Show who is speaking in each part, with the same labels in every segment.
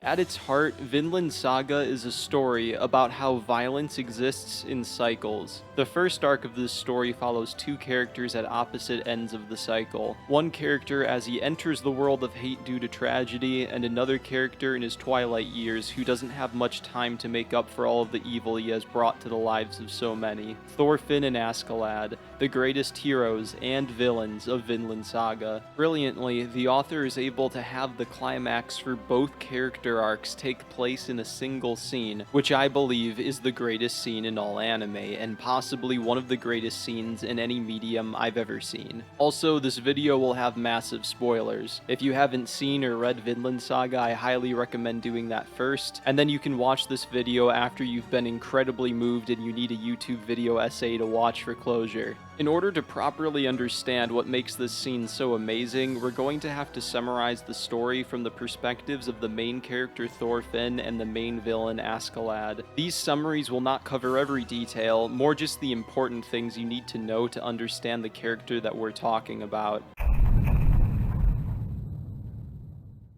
Speaker 1: At its heart, Vinland Saga is a story about how violence exists in cycles. The first arc of this story follows two characters at opposite ends of the cycle. One character as he enters the world of hate due to tragedy, and another character in his twilight years who doesn't have much time to make up for all of the evil he has brought to the lives of so many. Thorfinn and Askeladd, the greatest heroes and villains of Vinland Saga. Brilliantly, the author is able to have the climax for both character arcs take place in a single scene, which I believe is the greatest scene in all anime, and possibly one of the greatest scenes in any medium I've ever seen. Also, this video will have massive spoilers. If you haven't seen or read Vinland Saga, I highly recommend doing that first, and then you can watch this video after you've been incredibly moved and you need a YouTube video essay to watch for closure. In order to properly understand what makes this scene so amazing, we're going to have to summarize the story from the perspectives of the main character Thorfinn and the main villain Askeladd. These summaries will not cover every detail, more just the important things you need to know to understand the character that we're talking about.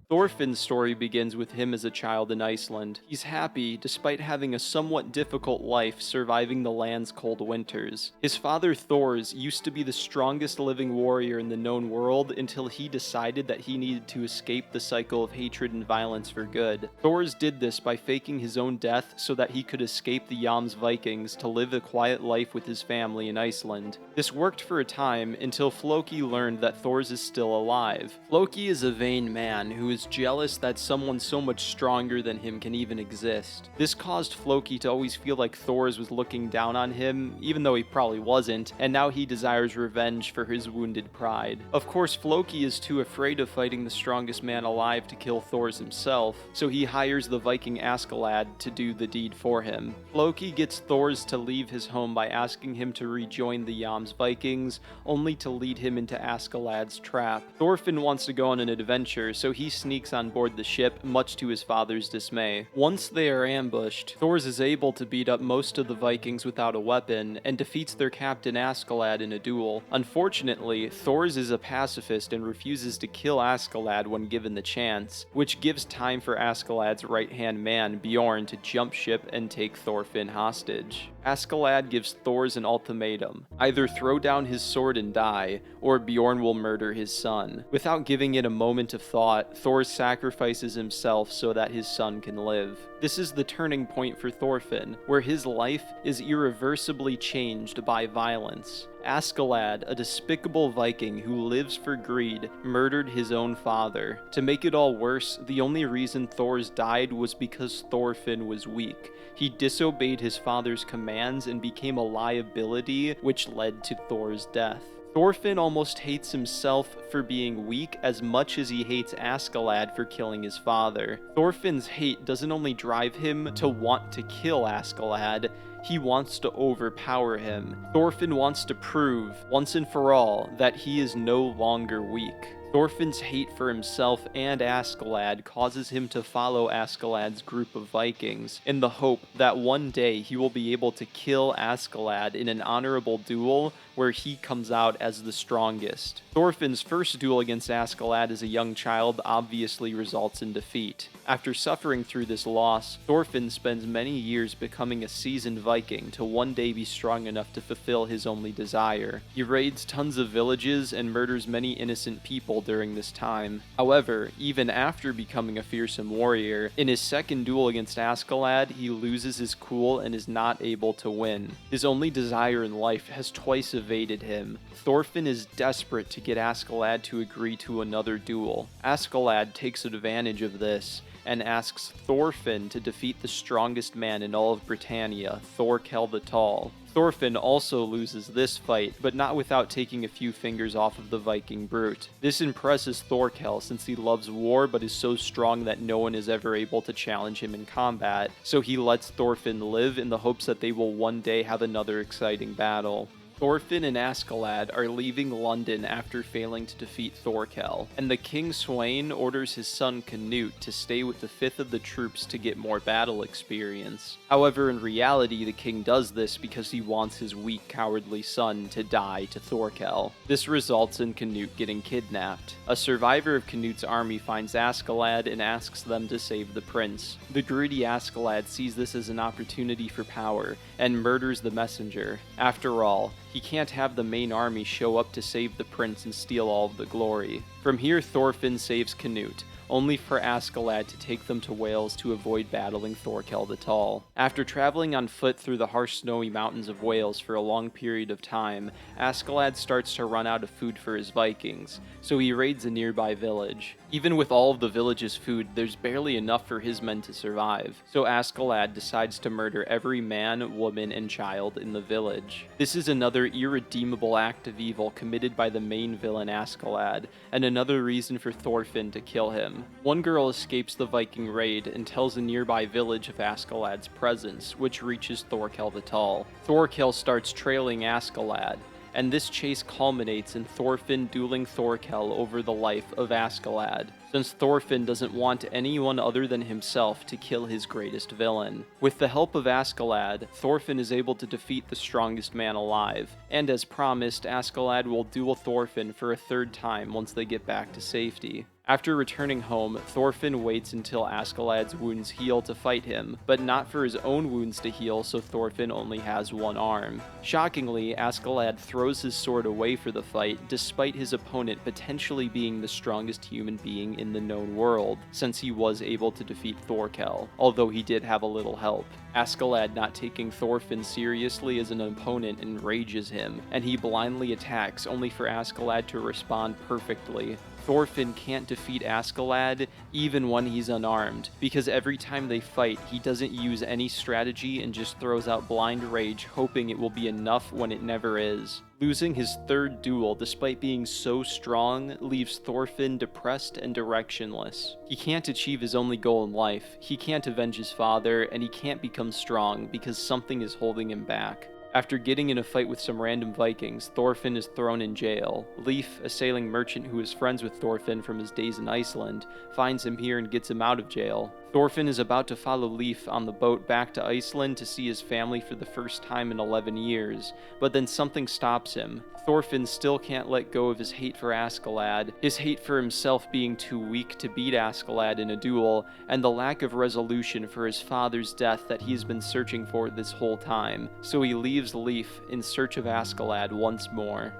Speaker 1: Thorfinn's story begins with him as a child in Iceland. He's happy, despite having a somewhat difficult life surviving the land's cold winters. His father Thors used to be the strongest living warrior in the known world until he decided that he needed to escape the cycle of hatred and violence for good. Thors did this by faking his own death so that he could escape the Vikings to live a quiet life with his family in Iceland. This worked for a time until Floki learned that Thors is still alive. Floki is a vain man who is jealous that someone so much stronger than him can even exist. This caused Floki to always feel like Thors was looking down on him, even though he probably wasn't, and now he desires revenge for his wounded pride. Of course, Floki is too afraid of fighting the strongest man alive to kill Thors himself, so he hires the Viking Askeladd to do the deed for him. Floki gets Thors to leave his home by asking him to rejoin the Vikings, only to lead him into Askeladd's trap. Thorfinn wants to go on an adventure, so he sneaks on board the ship, much to his father's dismay. Once they are ambushed, Thors is able to beat up most of the Vikings without a weapon, and defeats their captain Askeladd in a duel. Unfortunately, Thors is a pacifist and refuses to kill Askeladd when given the chance, which gives time for Askeladd's right-hand man, Bjorn, to jump ship and take Thorfinn hostage. Askeladd gives Thors an ultimatum: either throw down his sword and die, or Bjorn will murder his son. Without giving it a moment of thought, Thors sacrifices himself so that his son can live. This is the turning point for Thorfinn, where his life is irreversibly changed by violence. Askeladd, a despicable Viking who lives for greed, murdered his own father. To make it all worse, the only reason Thors died was because Thorfinn was weak. He disobeyed his father's commands and became a liability, which led to Thor's death. Thorfinn almost hates himself for being weak as much as he hates Askeladd for killing his father. Thorfinn's hate doesn't only drive him to want to kill Askeladd, he wants to overpower him. Thorfinn wants to prove, once and for all, that he is no longer weak. Thorfinn's hate for himself and Askeladd causes him to follow Askeladd's group of Vikings, in the hope that one day he will be able to kill Askeladd in an honorable duel where he comes out as the strongest. Thorfinn's first duel against Askeladd as a young child obviously results in defeat. After suffering through this loss, Thorfinn spends many years becoming a seasoned Viking to one day be strong enough to fulfill his only desire. He raids tons of villages and murders many innocent people during this time. However, even after becoming a fearsome warrior, in his second duel against Askeladd, he loses his cool and is not able to win. His only desire in life has twice evaded him. Thorfinn is desperate to get Askeladd to agree to another duel. Askeladd takes advantage of this and asks Thorfinn to defeat the strongest man in all of Britannia, Thorkel the Tall. Thorfinn also loses this fight, but not without taking a few fingers off of the Viking brute. This impresses Thorkel since he loves war but is so strong that no one is ever able to challenge him in combat, so he lets Thorfinn live in the hopes that they will one day have another exciting battle. Thorfinn and Askeladd are leaving London after failing to defeat Thorkel, and the King Sweyn orders his son Canute to stay with the 5th of the troops to get more battle experience. However, in reality, the king does this because he wants his weak, cowardly son to die to Thorkel. This results in Canute getting kidnapped. A survivor of Canute's army finds Askeladd and asks them to save the prince. The greedy Askeladd sees this as an opportunity for power, and murders the messenger. After all, he can't have the main army show up to save the prince and steal all of the glory. From here, Thorfinn saves Canute, only for Askeladd to take them to Wales to avoid battling Thorkel the Tall. After traveling on foot through the harsh snowy mountains of Wales for a long period of time, Askeladd starts to run out of food for his Vikings, so he raids a nearby village. Even with all of the village's food, there's barely enough for his men to survive, so Askeladd decides to murder every man, woman, and child in the village. This is another irredeemable act of evil committed by the main villain Askeladd, and another reason for Thorfinn to kill him. One girl escapes the Viking raid and tells a nearby village of Askeladd's presence, which reaches Thorkel the Tall. Thorkel starts trailing Askeladd, and this chase culminates in Thorfinn dueling Thorkel over the life of Askeladd, since Thorfinn doesn't want anyone other than himself to kill his greatest villain. With the help of Askeladd, Thorfinn is able to defeat the strongest man alive, and as promised, Askeladd will duel Thorfinn for a 3rd time once they get back to safety. After returning home, Thorfinn waits until Askeladd's wounds heal to fight him, but not for his own wounds to heal, so Thorfinn only has one arm. Shockingly, Askeladd throws his sword away for the fight, despite his opponent potentially being the strongest human being in the known world, since he was able to defeat Thorkel, although he did have a little help. Askeladd, not taking Thorfinn seriously as an opponent, enrages him, and he blindly attacks, only for Askeladd to respond perfectly. Thorfinn can't defeat Askeladd even when he's unarmed, because every time they fight, he doesn't use any strategy and just throws out blind rage, hoping it will be enough when it never is. Losing his 3rd duel despite being so strong leaves Thorfinn depressed and directionless. He can't achieve his only goal in life, he can't avenge his father, and he can't become strong because something is holding him back. After getting in a fight with some random Vikings, Thorfinn is thrown in jail. Leif, a sailing merchant who is friends with Thorfinn from his days in Iceland, finds him here and gets him out of jail. Thorfinn is about to follow Leif on the boat back to Iceland to see his family for the first time in 11 years, but then something stops him. Thorfinn still can't let go of his hate for Askeladd, his hate for himself being too weak to beat Askeladd in a duel, and the lack of resolution for his father's death that he's been searching for this whole time, so he leaves Leif in search of Askeladd once more.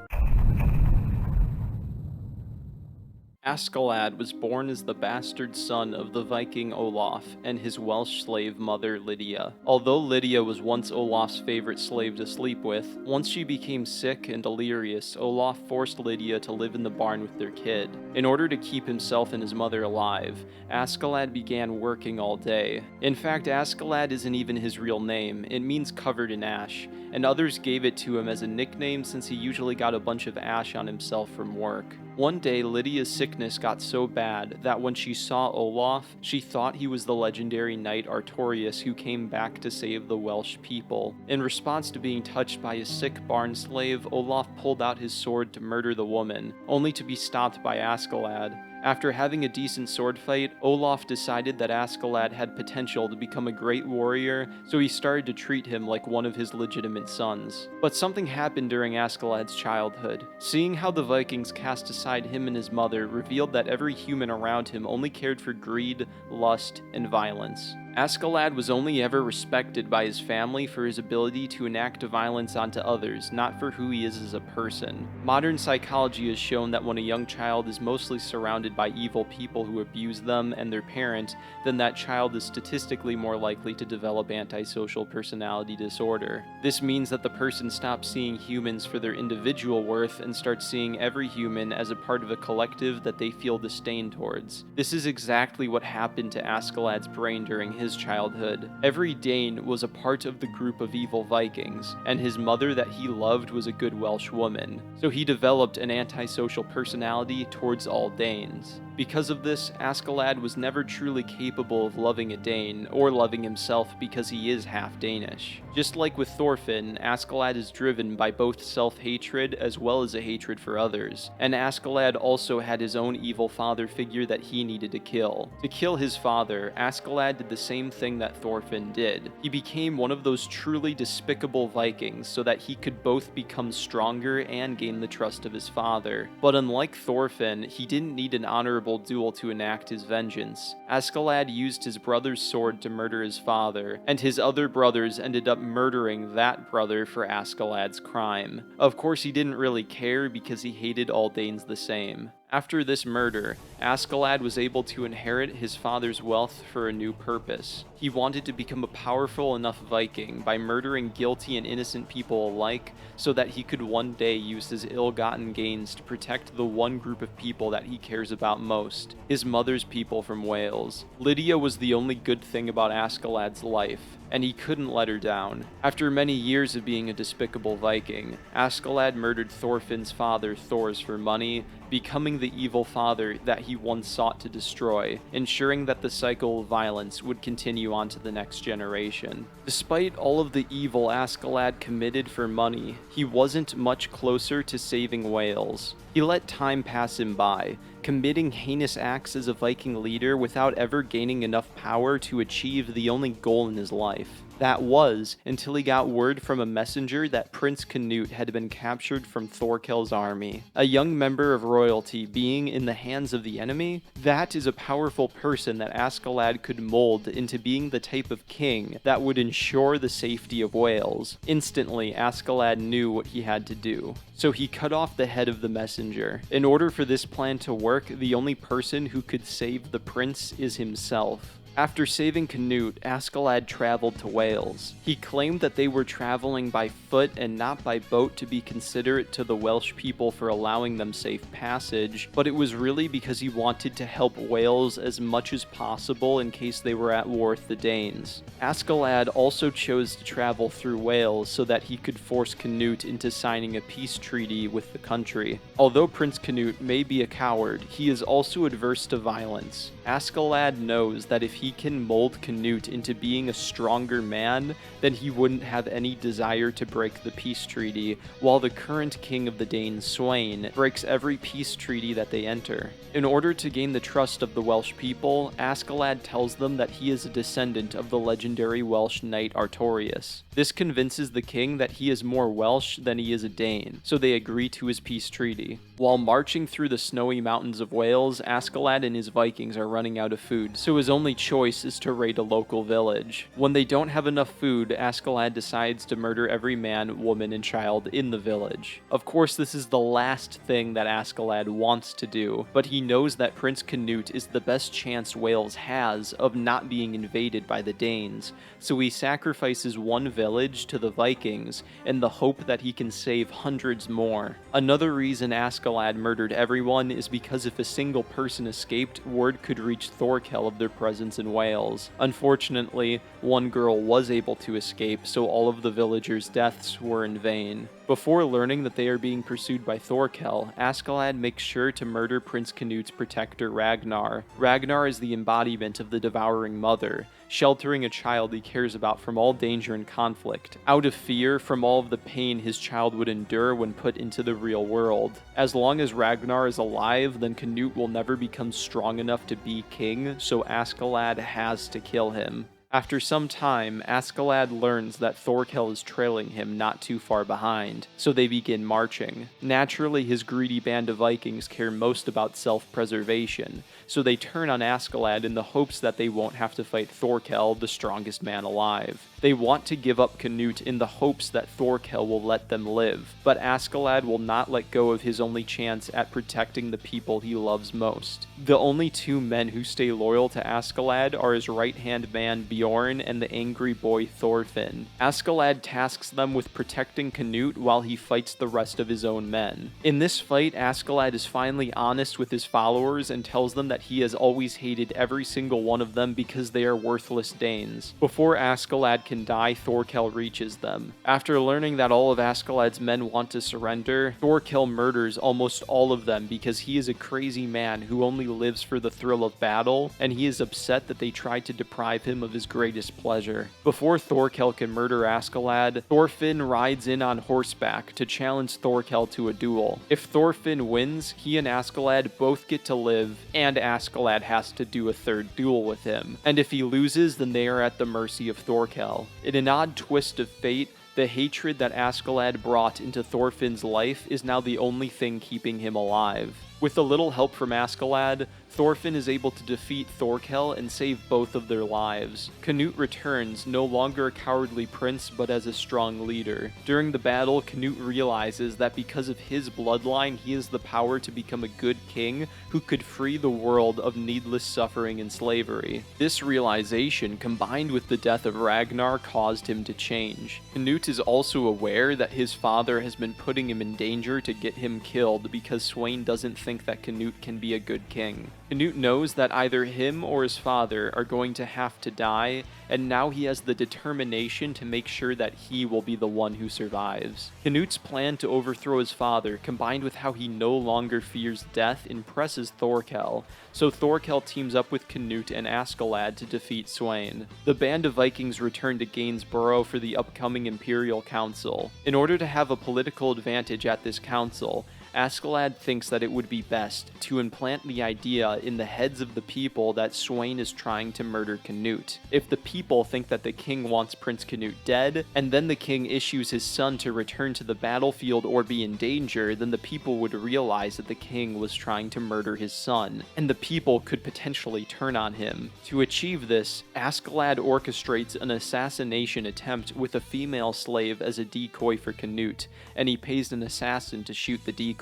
Speaker 1: Askeladd was born as the bastard son of the Viking Olaf and his Welsh slave mother Lydia. Although Lydia was once Olaf's favorite slave to sleep with, once she became sick and delirious, Olaf forced Lydia to live in the barn with their kid. In order to keep himself and his mother alive, Askeladd began working all day. In fact, Askeladd isn't even his real name, it means covered in ash, and others gave it to him as a nickname since he usually got a bunch of ash on himself from work. One day, Lydia's sickness got so bad that when she saw Olaf, she thought he was the legendary knight Artorius who came back to save the Welsh people. In response to being touched by a sick barn slave, Olaf pulled out his sword to murder the woman, only to be stopped by Askeladd. After having a decent sword fight, Olaf decided that Askeladd had potential to become a great warrior, so he started to treat him like one of his legitimate sons. But something happened during Askeladd's childhood. Seeing how the Vikings cast aside him and his mother revealed that every human around him only cared for greed, lust, and violence. Askeladd was only ever respected by his family for his ability to enact violence onto others, not for who he is as a person. Modern psychology has shown that when a young child is mostly surrounded by evil people who abuse them and their parent, then that child is statistically more likely to develop antisocial personality disorder. This means that the person stops seeing humans for their individual worth and starts seeing every human as a part of a collective that they feel disdain towards. This is exactly what happened to Askeladd's brain during his childhood. Every Dane was a part of the group of evil Vikings, and his mother that he loved was a good Welsh woman, so he developed an antisocial personality towards all Danes. Because of this, Askeladd was never truly capable of loving a Dane, or loving himself because he is half Danish. Just like with Thorfinn, Askeladd is driven by both self-hatred as well as a hatred for others, and Askeladd also had his own evil father figure that he needed to kill. To kill his father, Askeladd did the same thing that Thorfinn did. He became one of those truly despicable Vikings so that he could both become stronger and gain the trust of his father. But unlike Thorfinn, he didn't need an honorable duel to enact his vengeance. Askeladd used his brother's sword to murder his father, and his other brothers ended up murdering that brother for Askeladd's crime. Of course, he didn't really care because he hated all Danes the same. After this murder, Askeladd was able to inherit his father's wealth for a new purpose. He wanted to become a powerful enough Viking by murdering guilty and innocent people alike so that he could one day use his ill-gotten gains to protect the one group of people that he cares about most, his mother's people from Wales. Lydia was the only good thing about Askeladd's life, and he couldn't let her down. After many years of being a despicable Viking, Askeladd murdered Thorfinn's father Thors for money, becoming the evil father that he once sought to destroy, ensuring that the cycle of violence would continue on to the next generation. Despite all of the evil Askeladd committed for money, he wasn't much closer to saving Wales. He let time pass him by, committing heinous acts as a Viking leader without ever gaining enough power to achieve the only goal in his life. That was, until he got word from a messenger that Prince Canute had been captured from Thorkel's army. A young member of royalty being in the hands of the enemy? That is a powerful person that Askeladd could mold into being the type of king that would ensure the safety of Wales. Instantly, Askeladd knew what he had to do. So he cut off the head of the messenger. In order for this plan to work, the only person who could save the prince is himself. After saving Canute, Askeladd traveled to Wales. He claimed that they were traveling by foot and not by boat to be considerate to the Welsh people for allowing them safe passage, but it was really because he wanted to help Wales as much as possible in case they were at war with the Danes. Askeladd also chose to travel through Wales so that he could force Canute into signing a peace treaty with the country. Although Prince Canute may be a coward, he is also adverse to violence. Askeladd knows that if he can mold Canute into being a stronger man, then he wouldn't have any desire to break the peace treaty, while the current king of the Danes, Sweyn, breaks every peace treaty that they enter. In order to gain the trust of the Welsh people, Askeladd tells them that he is a descendant of the legendary Welsh knight Artorius. This convinces the king that he is more Welsh than he is a Dane, so they agree to his peace treaty. While marching through the snowy mountains of Wales, Askeladd and his Vikings are running out of food, so his only choice is to raid a local village. When they don't have enough food, Askeladd decides to murder every man, woman, and child in the village. Of course, this is the last thing that Askeladd wants to do, but he knows that Prince Canute is the best chance Wales has of not being invaded by the Danes, so he sacrifices one village to the Vikings in the hope that he can save hundreds more. Another reason Askeladd murdered everyone is because if a single person escaped, word could reach Thorkel of their presence in Wales. Unfortunately, one girl was able to escape, so all of the villagers' deaths were in vain. Before learning that they are being pursued by Thorkel, Askeladd makes sure to murder Prince Canute's protector Ragnar. Ragnar is the embodiment of the devouring mother, sheltering a child he cares about from all danger and conflict, out of fear from all of the pain his child would endure when put into the real world. As long as Ragnar is alive, then Canute will never become strong enough to be king, so Askeladd has to kill him. After some time, Askeladd learns that Thorkel is trailing him not too far behind, so they begin marching. Naturally, his greedy band of Vikings care most about self-preservation, so they turn on Askeladd in the hopes that they won't have to fight Thorkel, the strongest man alive. They want to give up Canute in the hopes that Thorkel will let them live, but Askeladd will not let go of his only chance at protecting the people he loves most. The only two men who stay loyal to Askeladd are his right-hand man Bjorn and the angry boy Thorfinn. Askeladd tasks them with protecting Canute while he fights the rest of his own men. In this fight, Askeladd is finally honest with his followers and tells them that he has always hated every single one of them because they are worthless Danes. Before Askeladd can die, Thorkel reaches them. After learning that all of Askeladd's men want to surrender, Thorkel murders almost all of them because he is a crazy man who only lives for the thrill of battle, and he is upset that they tried to deprive him of his greatest pleasure. Before Thorkel can murder Askeladd, Thorfinn rides in on horseback to challenge Thorkel to a duel. If Thorfinn wins, he and Askeladd both get to live, and Askeladd has to do a third duel with him. And if he loses, then they are at the mercy of Thorkel. In an odd twist of fate, the hatred that Askeladd brought into Thorfinn's life is now the only thing keeping him alive. With a little help from Askeladd, Thorfinn is able to defeat Thorkel and save both of their lives. Canute returns, no longer a cowardly prince, but as a strong leader. During the battle, Canute realizes that because of his bloodline, he has the power to become a good king who could free the world of needless suffering and slavery. This realization, combined with the death of Ragnar, caused him to change. Canute is also aware that his father has been putting him in danger to get him killed because Sweyn doesn't think that Canute can be a good king. Canute knows that either him or his father are going to have to die, and now he has the determination to make sure that he will be the one who survives. Canute's plan to overthrow his father, combined with how he no longer fears death, impresses Thorkel, so Thorkel teams up with Canute and Askeladd to defeat Sweyn. The band of Vikings return to Gainsborough for the upcoming Imperial Council. In order to have a political advantage at this council, Askeladd thinks that it would be best to implant the idea in the heads of the people that Sweyn is trying to murder Canute. If the people think that the king wants Prince Canute dead, and then the king issues his son to return to the battlefield or be in danger, then the people would realize that the king was trying to murder his son, and the people could potentially turn on him. To achieve this, Askeladd orchestrates an assassination attempt with a female slave as a decoy for Canute, and he pays an assassin to shoot the decoy.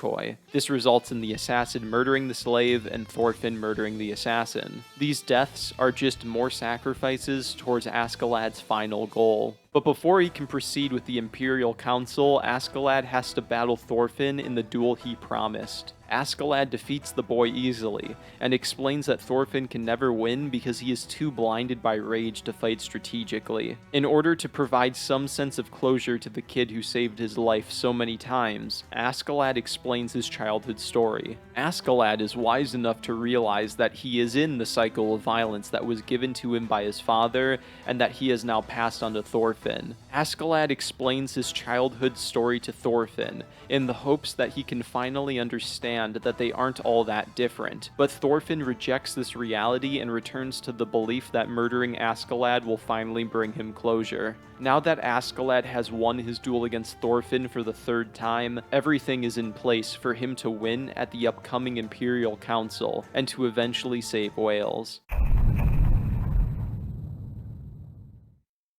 Speaker 1: This results in the assassin murdering the slave and Thorfinn murdering the assassin. These deaths are just more sacrifices towards Askeladd's final goal. But before he can proceed with the Imperial Council, Askeladd has to battle Thorfinn in the duel he promised. Askeladd defeats the boy easily, and explains that Thorfinn can never win because he is too blinded by rage to fight strategically. In order to provide some sense of closure to the kid who saved his life so many times, Askeladd explains his childhood story. Askeladd is wise enough to realize that he is in the cycle of violence that was given to him by his father, and that he has now passed on to Thorfinn. Askeladd explains his childhood story to Thorfinn, in the hopes that he can finally understand that they aren't all that different, but Thorfinn rejects this reality and returns to the belief that murdering Askeladd will finally bring him closure. Now that Askeladd has won his duel against Thorfinn for the third time, everything is in place for him to win at the upcoming Imperial Council, and to eventually save Wales.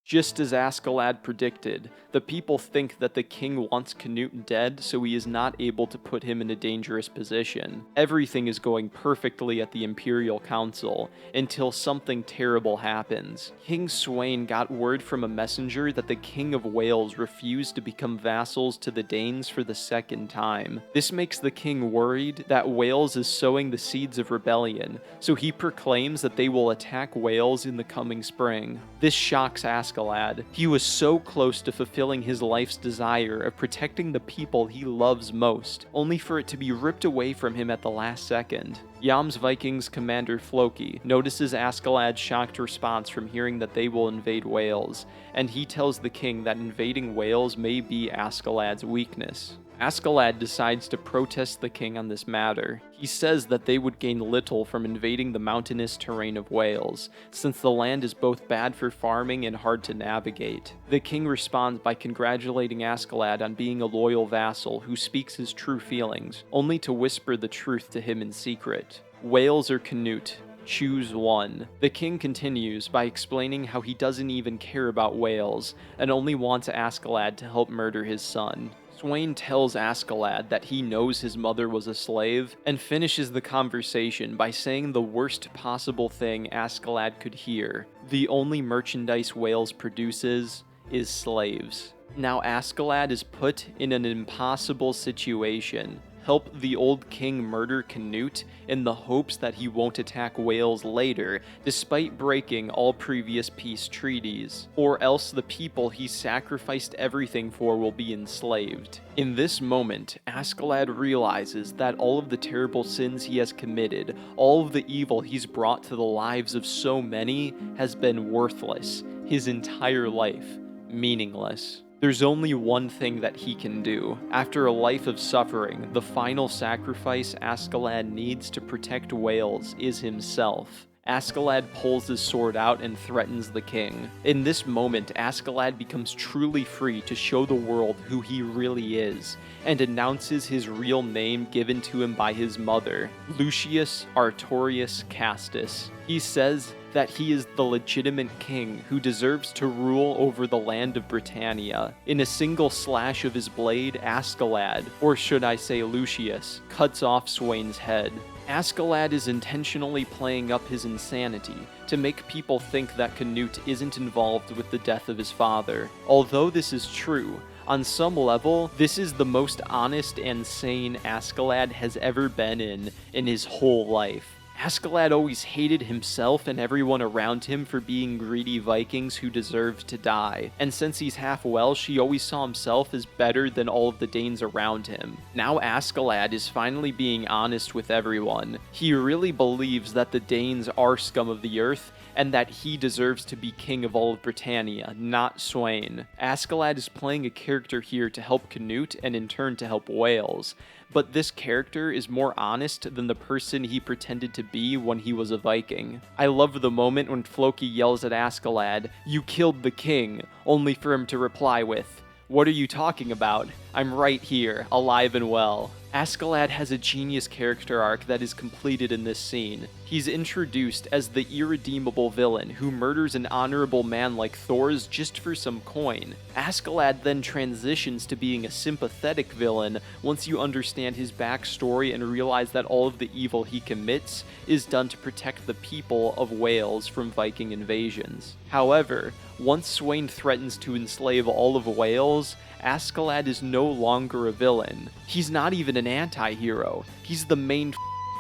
Speaker 1: Just as Askeladd predicted, the people think that the king wants Canute dead, so he is not able to put him in a dangerous position. Everything is going perfectly at the Imperial Council, until something terrible happens. King Sweyn got word from a messenger that the King of Wales refused to become vassals to the Danes for the second time. This makes the king worried that Wales is sowing the seeds of rebellion, so he proclaims that they will attack Wales in the coming spring. This shocks Askeladd. He was so close to fulfilling his life's desire of protecting the people he loves most, only for it to be ripped away from him at the last second. Jomsvikings commander Floki notices Askeladd's shocked response from hearing that they will invade Wales, and he tells the king that invading Wales may be Askeladd's weakness. Askeladd decides to protest the king on this matter. He says that they would gain little from invading the mountainous terrain of Wales, since the land is both bad for farming and hard to navigate. The king responds by congratulating Askeladd on being a loyal vassal who speaks his true feelings, only to whisper the truth to him in secret. Wales or Canute? Choose one. The king continues by explaining how he doesn't even care about Wales, and only wants Askeladd to help murder his son. Sweyn tells Askeladd that he knows his mother was a slave, and finishes the conversation by saying the worst possible thing Askeladd could hear: the only merchandise Wales produces is slaves. Now Askeladd is put in an impossible situation. Help the old king murder Canute in the hopes that he won't attack Wales later, despite breaking all previous peace treaties, or else the people he sacrificed everything for will be enslaved. In this moment, Askeladd realizes that all of the terrible sins he has committed, all of the evil he's brought to the lives of so many, has been worthless, his entire life meaningless. There's only one thing that he can do. After a life of suffering, the final sacrifice Askeladd needs to protect Wales is himself. Askeladd pulls his sword out and threatens the king. In this moment, Askeladd becomes truly free to show the world who he really is, and announces his real name given to him by his mother, Lucius Artorius Castus. He says that he is the legitimate king who deserves to rule over the land of Britannia. In a single slash of his blade, Askeladd, or should I say Lucius, cuts off Sweyn's head. Askeladd is intentionally playing up his insanity to make people think that Canute isn't involved with the death of his father. Although this is true, on some level, this is the most honest and sane Askeladd has ever been in his whole life. Askeladd always hated himself and everyone around him for being greedy Vikings who deserved to die, and since he's half Welsh, he always saw himself as better than all of the Danes around him. Now Askeladd is finally being honest with everyone. He really believes that the Danes are scum of the earth, and that he deserves to be king of all of Britannia, not Sweyn. Askeladd is playing a character here to help Canute and in turn to help Wales, but this character is more honest than the person he pretended to be when he was a Viking. I love the moment when Floki yells at Askeladd, "You killed the king," only for him to reply with, "What are you talking about? I'm right here, alive and well." Askeladd has a genius character arc that is completed in this scene. He's introduced as the irredeemable villain who murders an honorable man like Thor's just for some coin. Askeladd then transitions to being a sympathetic villain once you understand his backstory and realize that all of the evil he commits is done to protect the people of Wales from Viking invasions. However, once Sweyn threatens to enslave all of Wales, Askeladd is no longer a villain. He's not even an anti-hero. He's the main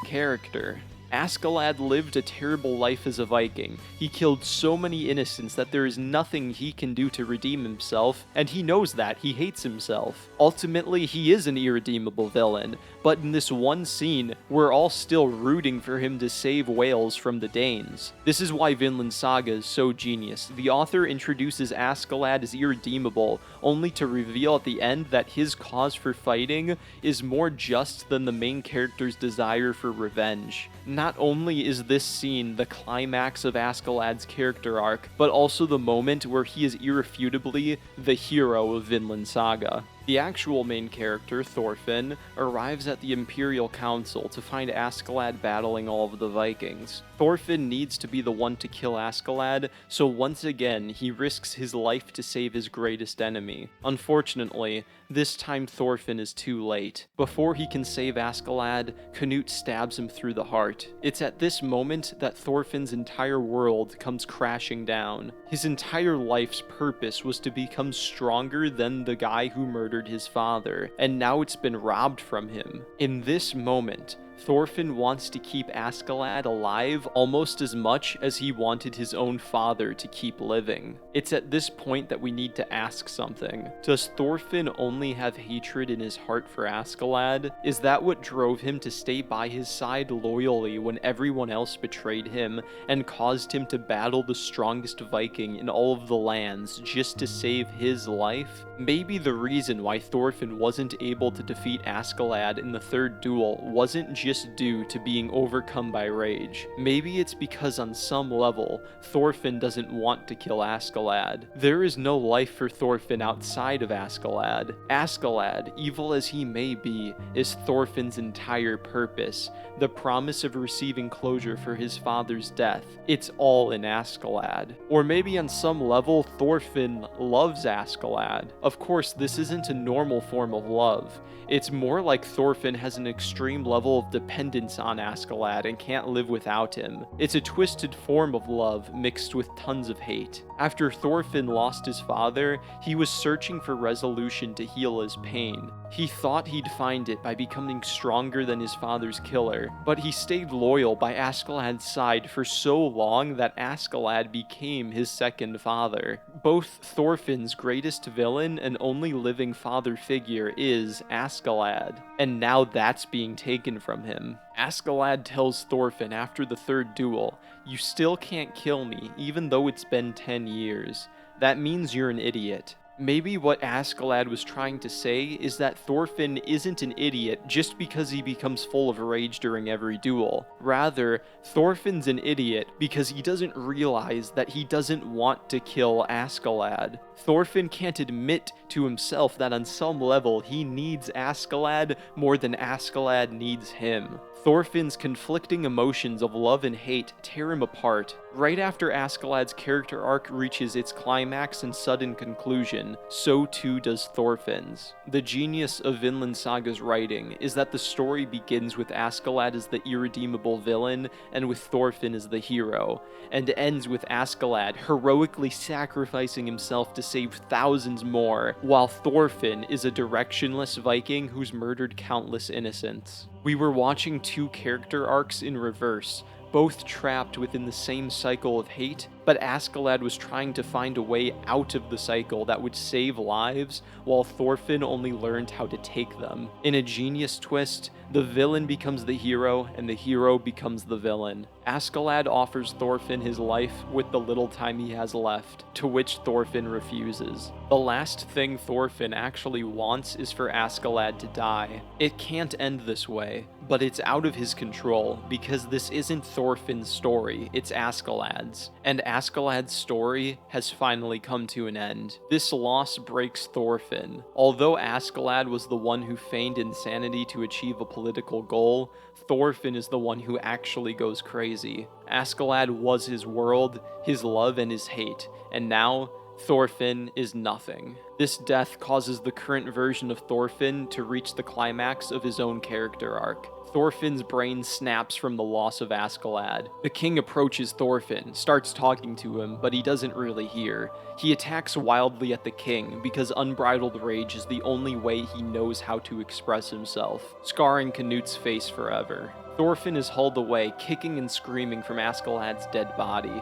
Speaker 1: character. Askeladd lived a terrible life as a Viking. He killed so many innocents that there is nothing he can do to redeem himself, and he knows that. He hates himself. Ultimately, he is an irredeemable villain, but in this one scene, we're all still rooting for him to save Wales from the Danes. This is why Vinland Saga is so genius. The author introduces Askeladd as irredeemable, only to reveal at the end that his cause for fighting is more just than the main character's desire for revenge. Not only is this scene the climax of Askeladd's character arc, but also the moment where he is irrefutably the hero of Vinland Saga. The actual main character, Thorfinn, arrives at the Imperial Council to find Askeladd battling all of the Vikings. Thorfinn needs to be the one to kill Askeladd, so once again, he risks his life to save his greatest enemy. Unfortunately, this time Thorfinn is too late. Before he can save Askeladd, Canute stabs him through the heart. It's at this moment that Thorfinn's entire world comes crashing down. His entire life's purpose was to become stronger than the guy who murdered his father, and now it's been robbed from him. In this moment, Thorfinn wants to keep Askeladd alive almost as much as he wanted his own father to keep living. It's at this point that we need to ask something. Does Thorfinn only have hatred in his heart for Askeladd? Is that what drove him to stay by his side loyally when everyone else betrayed him and caused him to battle the strongest Viking in all of the lands just to save his life? Maybe the reason why Thorfinn wasn't able to defeat Askeladd in the third duel wasn't just due to being overcome by rage. Maybe it's because on some level, Thorfinn doesn't want to kill Askeladd. There is no life for Thorfinn outside of Askeladd. Askeladd, evil as he may be, is Thorfinn's entire purpose, the promise of receiving closure for his father's death. It's all in Askeladd. Or maybe on some level, Thorfinn loves Askeladd. Of course, this isn't a normal form of love. It's more like Thorfinn has an extreme level of dependence on Askeladd and can't live without him. It's a twisted form of love mixed with tons of hate. After Thorfinn lost his father, he was searching for resolution to heal his pain. He thought he'd find it by becoming stronger than his father's killer, but he stayed loyal by Askeladd's side for so long that Askeladd became his second father. Both Thorfinn's greatest villain and only living father figure is Askeladd, and now that's being taken from him. Askeladd tells Thorfinn after the third duel, "You still can't kill me, even though it's been 10 years. That means you're an idiot." Maybe what Askeladd was trying to say is that Thorfinn isn't an idiot just because he becomes full of rage during every duel. Rather, Thorfinn's an idiot because he doesn't realize that he doesn't want to kill Askeladd. Thorfinn can't admit to himself that on some level he needs Askeladd more than Askeladd needs him. Thorfinn's conflicting emotions of love and hate tear him apart. Right after Askeladd's character arc reaches its climax and sudden conclusion, so too does Thorfinn's. The genius of Vinland Saga's writing is that the story begins with Askeladd as the irredeemable villain and with Thorfinn as the hero, and ends with Askeladd heroically sacrificing himself to save thousands more, while Thorfinn is a directionless Viking who's murdered countless innocents. We were watching two character arcs in reverse, both trapped within the same cycle of hate, but Askeladd was trying to find a way out of the cycle that would save lives, while Thorfinn only learned how to take them. In a genius twist, the villain becomes the hero, and the hero becomes the villain. Askeladd offers Thorfinn his life with the little time he has left, to which Thorfinn refuses. The last thing Thorfinn actually wants is for Askeladd to die. It can't end this way, but it's out of his control, because this isn't Thorfinn's story, it's Askeladd's. And Askeladd's story has finally come to an end. This loss breaks Thorfinn. Although Askeladd was the one who feigned insanity to achieve a political goal, Thorfinn is the one who actually goes crazy. Askeladd was his world, his love, and his hate, and now Thorfinn is nothing. This death causes the current version of Thorfinn to reach the climax of his own character arc. Thorfinn's brain snaps from the loss of Askeladd. The king approaches Thorfinn, starts talking to him, but he doesn't really hear. He attacks wildly at the king because unbridled rage is the only way he knows how to express himself, scarring Canute's face forever. Thorfinn is hauled away, kicking and screaming from Askeladd's dead body.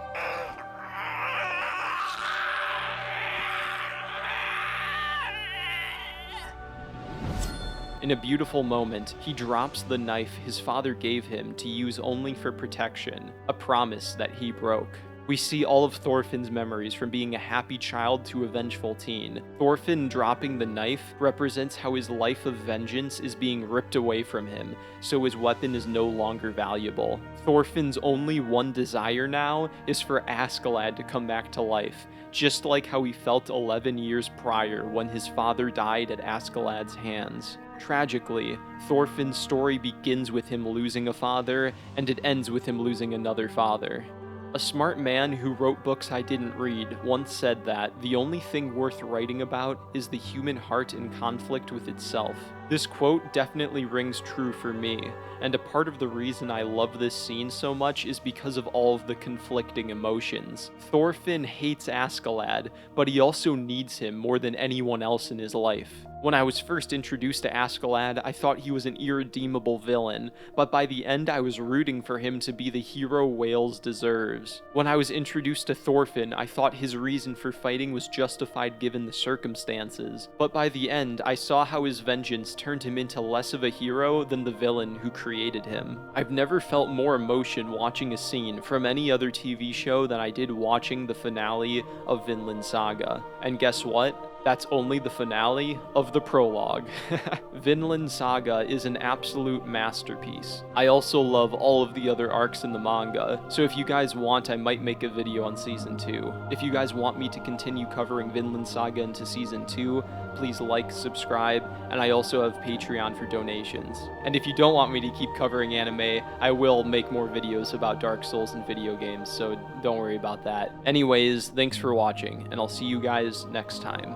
Speaker 1: In a beautiful moment, he drops the knife his father gave him to use only for protection, a promise that he broke. We see all of Thorfinn's memories from being a happy child to a vengeful teen. Thorfinn dropping the knife represents how his life of vengeance is being ripped away from him, so his weapon is no longer valuable. Thorfinn's only one desire now is for Askeladd to come back to life, just like how he felt 11 years prior when his father died at Askeladd's hands. Tragically, Thorfinn's story begins with him losing a father, and it ends with him losing another father. A smart man who wrote books I didn't read once said that the only thing worth writing about is the human heart in conflict with itself. This quote definitely rings true for me, and a part of the reason I love this scene so much is because of all of the conflicting emotions. Thorfinn hates Askeladd, but he also needs him more than anyone else in his life. When I was first introduced to Askeladd, I thought he was an irredeemable villain, but by the end I was rooting for him to be the hero Wales deserves. When I was introduced to Thorfinn, I thought his reason for fighting was justified given the circumstances, but by the end I saw how his vengeance turned him into less of a hero than the villain who created him. I've never felt more emotion watching a scene from any other TV show than I did watching the finale of Vinland Saga. And guess what? That's only the finale of the prologue. Vinland Saga is an absolute masterpiece. I also love all of the other arcs in the manga, so if you guys want, I might make a video on Season 2. If you guys want me to continue covering Vinland Saga into Season 2, please like, subscribe, and I also have Patreon for donations. And if you don't want me to keep covering anime, I will make more videos about Dark Souls and video games, so don't worry about that. Anyways, thanks for watching, and I'll see you guys next time.